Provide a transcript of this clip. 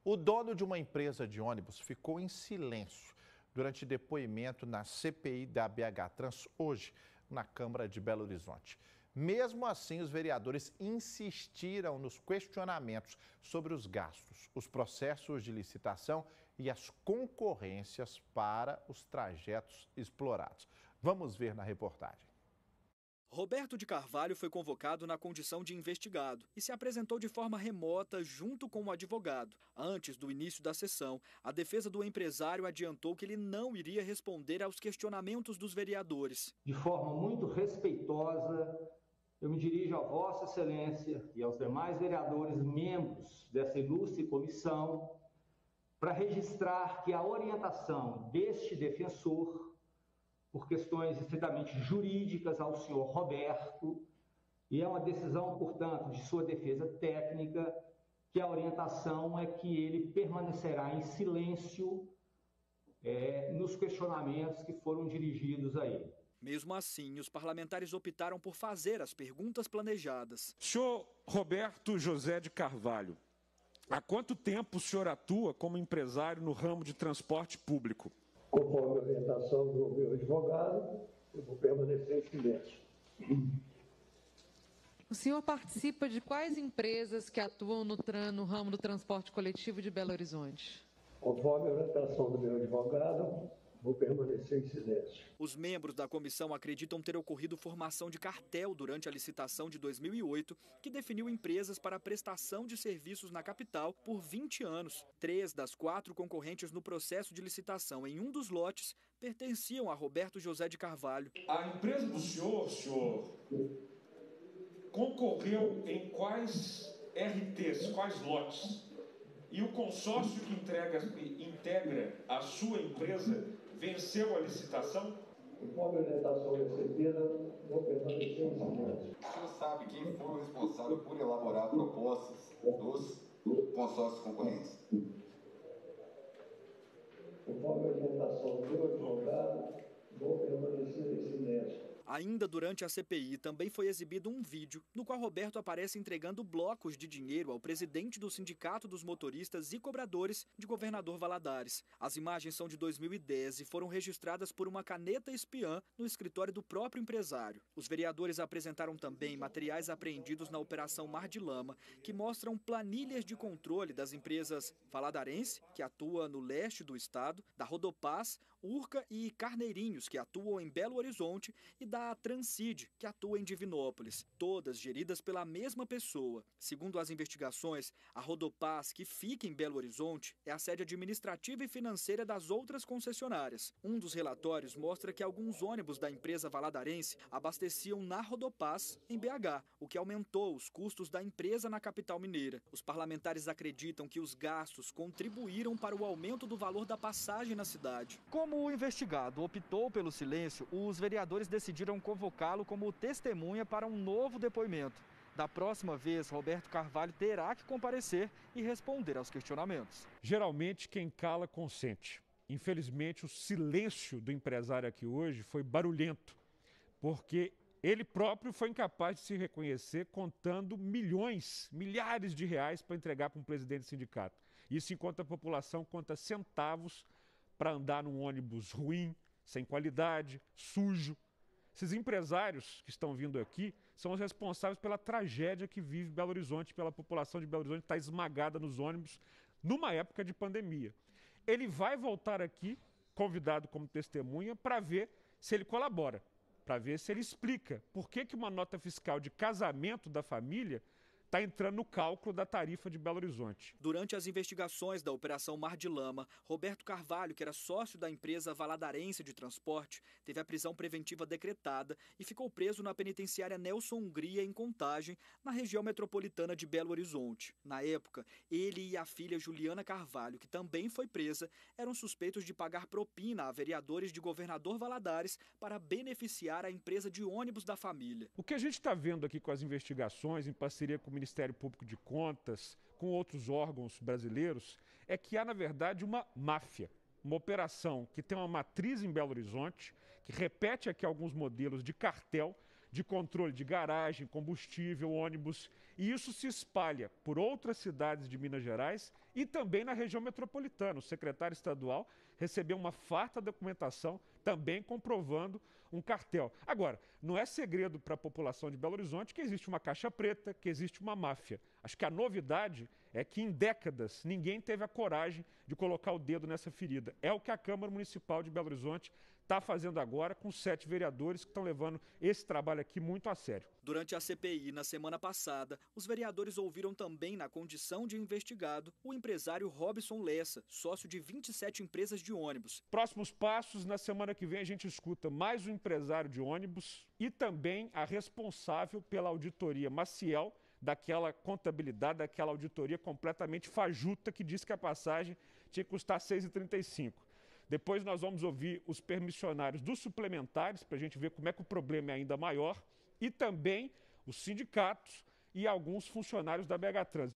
O dono de uma empresa de ônibus ficou em silêncio durante depoimento na CPI da BH Trans hoje, na Câmara de Belo Horizonte. Mesmo assim, os vereadores insistiram nos questionamentos sobre os gastos, os processos de licitação e as concorrências para os trajetos explorados. Vamos ver na reportagem. Roberto de Carvalho foi convocado na condição de investigado e se apresentou de forma remota junto com o advogado. Antes do início da sessão, a defesa do empresário adiantou que ele não iria responder aos questionamentos dos vereadores. De forma muito respeitosa, eu me dirijo a Vossa Excelência e aos demais vereadores membros dessa ilustre comissão para registrar que a orientação deste defensor, por questões estritamente jurídicas ao senhor Roberto, e é uma decisão, portanto, de sua defesa técnica, que a orientação é que ele permanecerá em silêncio nos questionamentos que foram dirigidos a ele. Mesmo assim, os parlamentares optaram por fazer as perguntas planejadas. Senhor Roberto José de Carvalho, há quanto tempo o senhor atua como empresário no ramo de transporte público? Conforme a orientação do meu advogado, eu vou permanecer em silêncio. O senhor participa de quais empresas que atuam no ramo do transporte coletivo de Belo Horizonte? Conforme a orientação do meu advogado, vou permanecer em silêncio. Os membros da comissão acreditam ter ocorrido formação de cartel durante a licitação de 2008, que definiu empresas para a prestação de serviços na capital por 20 anos. 3 das 4 concorrentes no processo de licitação em um dos lotes pertenciam a Roberto José de Carvalho. A empresa do senhor, concorreu em quais RTs, quais lotes? E o consórcio que integra a sua empresa venceu a licitação? Conforme a orientação recebida, vou permanecer em silêncio. O senhor sabe quem foi o responsável por elaborar propostas dos consórcios concorrentes? Conforme a orientação do meu advogado, vou permanecer em silêncio. Ainda durante a CPI, também foi exibido um vídeo no qual Roberto aparece entregando blocos de dinheiro ao presidente do Sindicato dos Motoristas e Cobradores de Governador Valadares. As imagens são de 2010 e foram registradas por uma caneta espiã no escritório do próprio empresário. Os vereadores apresentaram também materiais apreendidos na Operação Mar de Lama, que mostram planilhas de controle das empresas Valadarense, que atua no leste do estado, da Rodopaz, Urca e Carneirinhos, que atuam em Belo Horizonte, e da Transcid, que atua em Divinópolis, todas geridas pela mesma pessoa. Segundo as investigações, a Rodopaz, que fica em Belo Horizonte, é a sede administrativa e financeira das outras concessionárias. Um dos relatórios mostra que alguns ônibus da empresa valadarense abasteciam na Rodopaz, em BH, o que aumentou os custos da empresa na capital mineira. Os parlamentares acreditam que os gastos contribuíram para o aumento do valor da passagem na cidade. Como o investigado optou pelo silêncio, os vereadores decidiram convocá-lo como testemunha para um novo depoimento. Da próxima vez, Roberto Carvalho terá que comparecer e responder aos questionamentos. Geralmente, quem cala consente. Infelizmente, o silêncio do empresário aqui hoje foi barulhento, porque ele próprio foi incapaz de se reconhecer contando milhões, milhares de reais para entregar para um presidente de sindicato. Isso enquanto a população conta centavos para andar num ônibus ruim, sem qualidade, sujo. Esses empresários que estão vindo aqui são os responsáveis pela tragédia que vive Belo Horizonte, pela população de Belo Horizonte está esmagada nos ônibus numa época de pandemia. Ele vai voltar aqui, convidado como testemunha, para ver se ele colabora, para ver se ele explica por que uma nota fiscal de casamento da família está entrando no cálculo da tarifa de Belo Horizonte. Durante as investigações da Operação Mar de Lama, Roberto Carvalho, que era sócio da empresa Valadarense de Transporte, teve a prisão preventiva decretada e ficou preso na penitenciária Nelson Hungria, em Contagem, na região metropolitana de Belo Horizonte. Na época, ele e a filha Juliana Carvalho, que também foi presa, eram suspeitos de pagar propina a vereadores de Governador Valadares para beneficiar a empresa de ônibus da família. O que a gente está vendo aqui com as investigações, em parceria com o Ministério Público de Contas, com outros órgãos brasileiros, é que há, na verdade, uma máfia. Uma operação que tem uma matriz em Belo Horizonte, que repete aqui alguns modelos de cartel, de controle de garagem, combustível, ônibus, e isso se espalha por outras cidades de Minas Gerais e também na região metropolitana. O secretário estadual recebeu uma farta documentação também comprovando um cartel. Agora, não é segredo para a população de Belo Horizonte que existe uma caixa preta, que existe uma máfia. Acho que a novidade é que em décadas ninguém teve a coragem de colocar o dedo nessa ferida. É o que a Câmara Municipal de Belo Horizonte está fazendo agora com 7 vereadores que estão levando esse trabalho aqui muito a sério. Durante a CPI, na semana passada, os vereadores ouviram também, na condição de investigado, o empresário Robson Lessa, sócio de 27 empresas de ônibus. Próximos passos, na semana que vem a gente escuta mais um empresário de ônibus e também a responsável pela auditoria Maciel, daquela contabilidade, daquela auditoria completamente fajuta que diz que a passagem tinha que custar R$ 6,35. Depois nós vamos ouvir os permissionários dos suplementares, para a gente ver como é que o problema é ainda maior, e também os sindicatos e alguns funcionários da BH Trans.